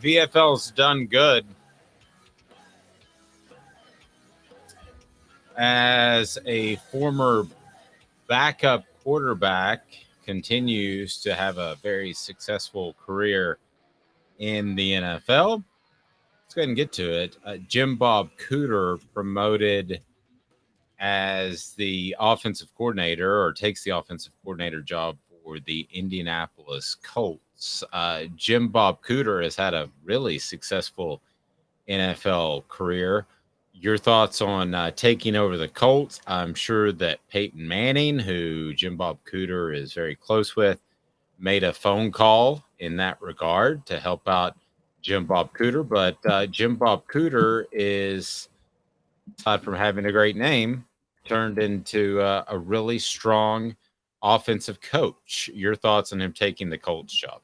VFL's done good as a former backup quarterback continues to have a very successful career in the NFL. Let's go ahead and get to it. Jim Bob Cooter promoted as the offensive coordinator, or takes the offensive coordinator job for the Indianapolis Colts. Jim Bob Cooter has had a really successful NFL career. Your thoughts on taking over the Colts? I'm sure that Peyton Manning, who Jim Bob Cooter is very close with, made a phone call in that regard to help out Jim Bob Cooter. But Jim Bob Cooter is, aside from having a great name, turned into a really strong offensive coach. Your thoughts on him taking the Colts job?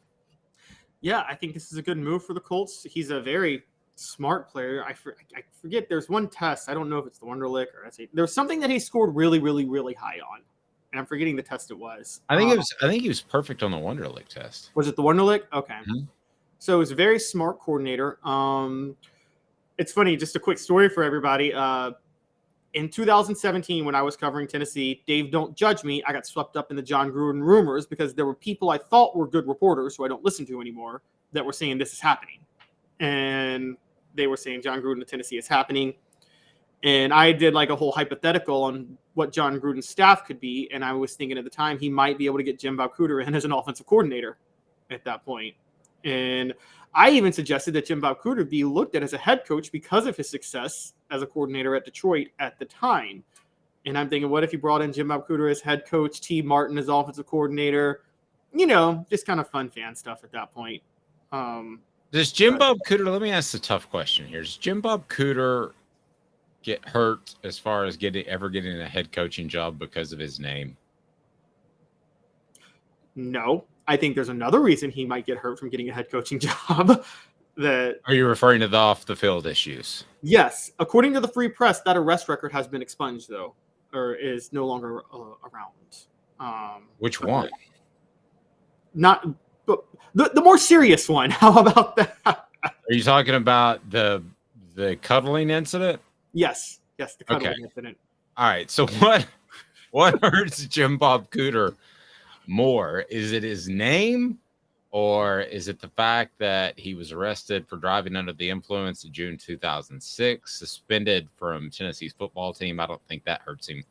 Yeah, I think this is a good move for the Colts. He's a very smart player. I forget. There's one test. I don't know if it's the Wonderlic or SAT. There's something that he scored really, really, really high on, and I'm forgetting the test it was. I think he was perfect on the Wonderlic test. Was it the Wonderlic? Okay. Mm-hmm. So he's a very smart coordinator. It's funny. Just a quick story for everybody. In 2017, when I was covering Tennessee, Dave, don't judge me, I got swept up in the John Gruden rumors because there were people I thought were good reporters who I don't listen to anymore that were saying this is happening. And they were saying John Gruden to Tennessee is happening. And I did like a whole hypothetical on what John Gruden's staff could be. And I was thinking at the time he might be able to get Jim Bob Cooter in as an offensive coordinator at that point. And I even suggested that Jim Bob Cooter be looked at as a head coach because of his success as a coordinator at Detroit at the time. And I'm thinking, what if you brought in Jim Bob Cooter as head coach, T. Martin as offensive coordinator? You know, just kind of fun fan stuff at that point. Does Jim Bob Cooter, let me ask the tough question here. Does Jim Bob Cooter get hurt as far as ever getting a head coaching job because of his name? No. I think there's another reason he might get hurt from getting a head coaching job. Are you referring to the off the field issues? Yes. According to the Free Press, that arrest record has been expunged, though, or is no longer around. Which one? Not the more serious one. How about that? Are you talking about the cuddling incident? Yes, the cuddling incident. All right. So what hurts Jim Bob Cooter more? Is it his name, or is it the fact that he was arrested for driving under the influence in June 2006, suspended from Tennessee's football team? I don't think that hurts him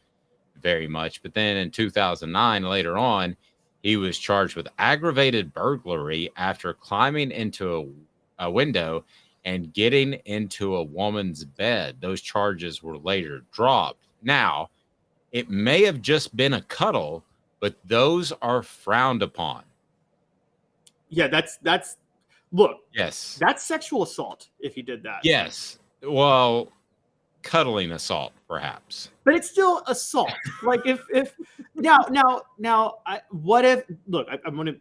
very much. But then in 2009, later on, he was charged with aggravated burglary after climbing into a window and getting into a woman's bed. Those charges were later dropped. Now, it may have just been a cuddle, but those are frowned upon. Yeah, that's look. Yes. That's sexual assault if he did that. Yes. Well, cuddling assault, perhaps. But it's still assault. Like if now, what if, look, I'm going to,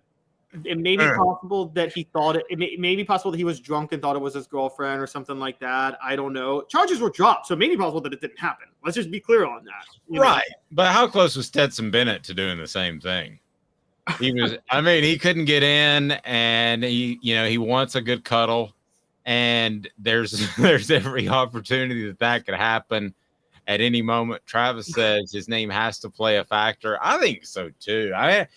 it may be possible that he thought it may be possible that he was drunk and thought it was his girlfriend or something like that. I don't know. Charges were dropped, so it may be possible that it didn't happen. Let's just be clear on that. Right. But how close was Stetson Bennett to doing the same thing? He was, he couldn't get in, and he wants a good cuddle, and there's every opportunity that could happen at any moment. Travis says his name has to play a factor. I think so too. I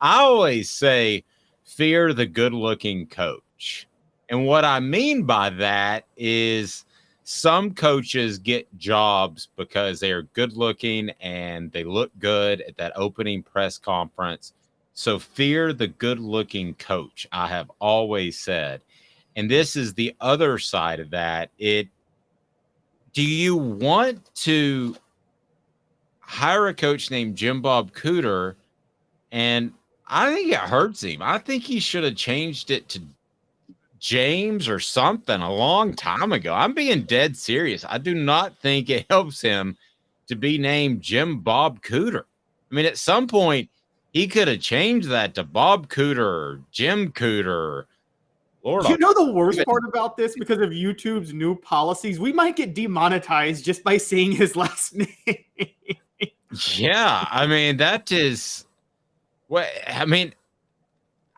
always say fear the good-looking coach. And what I mean by that is some coaches get jobs because they are good-looking and they look good at that opening press conference. So fear the good-looking coach, I have always said. And this is the other side of that. Do you want to hire a coach named Jim Bob Cooter? And I think it hurts him. I think he should have changed it to James or something a long time ago. I'm being dead serious. I do not think it helps him to be named Jim Bob Cooter. I mean, at some point, he could have changed that to Bob Cooter or Jim Cooter. Lord, you know the worst part about this, because of YouTube's new policies, we might get demonetized just by saying his last name. Yeah, I mean, that is what I mean.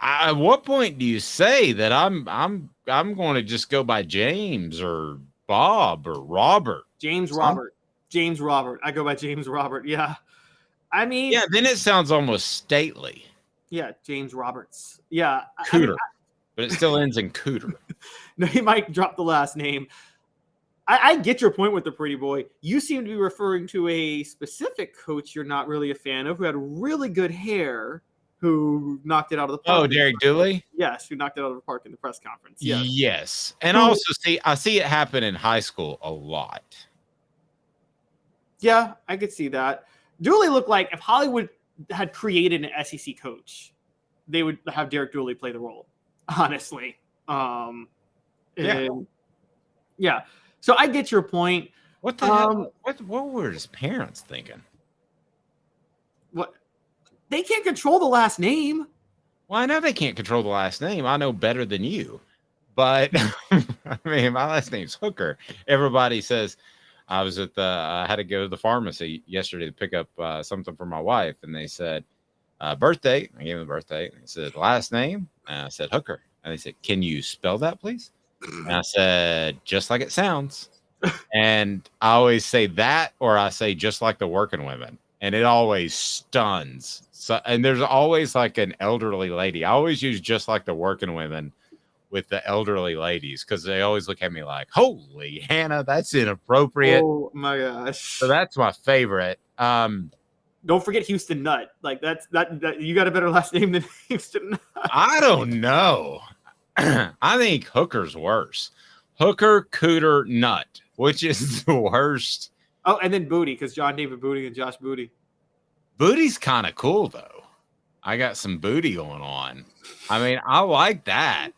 At what point do you say that I'm going to just go by James or Bob or Robert? James Robert. James Robert. I go by James Robert. Yeah. I mean, Yeah, then it sounds almost stately. Yeah, James Roberts. Yeah. Cooter. But it still ends in Cooter. No, he might drop the last name. I get your point with the pretty boy. You seem to be referring to a specific coach you're not really a fan of, who had really good hair, who knocked it out of the park. Oh, Derek Dooley? Yes, who knocked it out of the park in the press conference. Yes. And also, I see it happen in high school a lot. Yeah, I could see that. Dooley looked like if Hollywood had created an SEC coach, they would have Derek Dooley play the role, honestly. Yeah. So I get your point. What the hell? What were his parents thinking? What? They can't control the last name. Well, I know they can't control the last name. I know better than you. But I mean, my last name's Hooker. Everybody says I was I had to go to the pharmacy yesterday to pick up something for my wife, and they said birthday. I gave them the birthday. And they said last name. And I said Hooker. And they said, "Can you spell that, please?" And I said, "Just like it sounds." And I always say that, or I say just like the working women, and it always stuns. So, and there's always like an elderly lady. I always use just like the working women with the elderly ladies because they always look at me like, "Holy Hannah, that's inappropriate." Oh my gosh! So that's my favorite. Don't forget Houston Nutt. Like that you got a better last name than Houston Nutt. I don't know. I think Hooker's worse. Hooker, Cooter, Nut, which is the worst. Oh, and then Booty, because John David Booty and Josh Booty. Booty's kind of cool, though. I got some booty going on. I mean, I like that.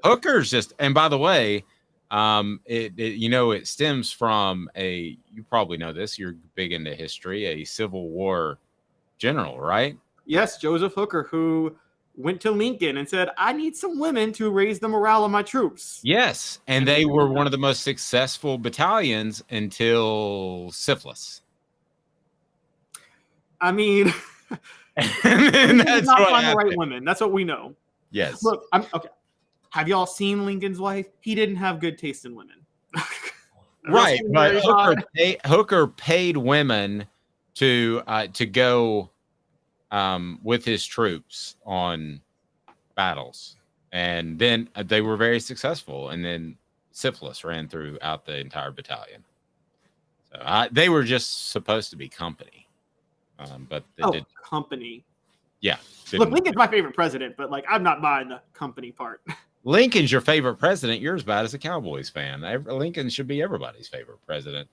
Hooker's just, and by the way, it stems from you probably know this, you're big into history, a Civil War general, right? Yes, Joseph Hooker, who went to Lincoln and said, "I need some women to raise the morale of my troops." Yes, and they were one of the most successful battalions until syphilis. I mean, and that's not what find the happened. right women. That's what we know. Yes. Look, okay. Have y'all seen Lincoln's wife? He didn't have good taste in women. Right, but Hooker paid women to go with his troops on battles, and then they were very successful. And then syphilis ran throughout the entire battalion. So they were just supposed to be company, but they did company. Yeah, look, Lincoln's my favorite president, but like I'm not buying the company part. Lincoln's your favorite president. You're as bad as a Cowboys fan. Lincoln should be everybody's favorite president.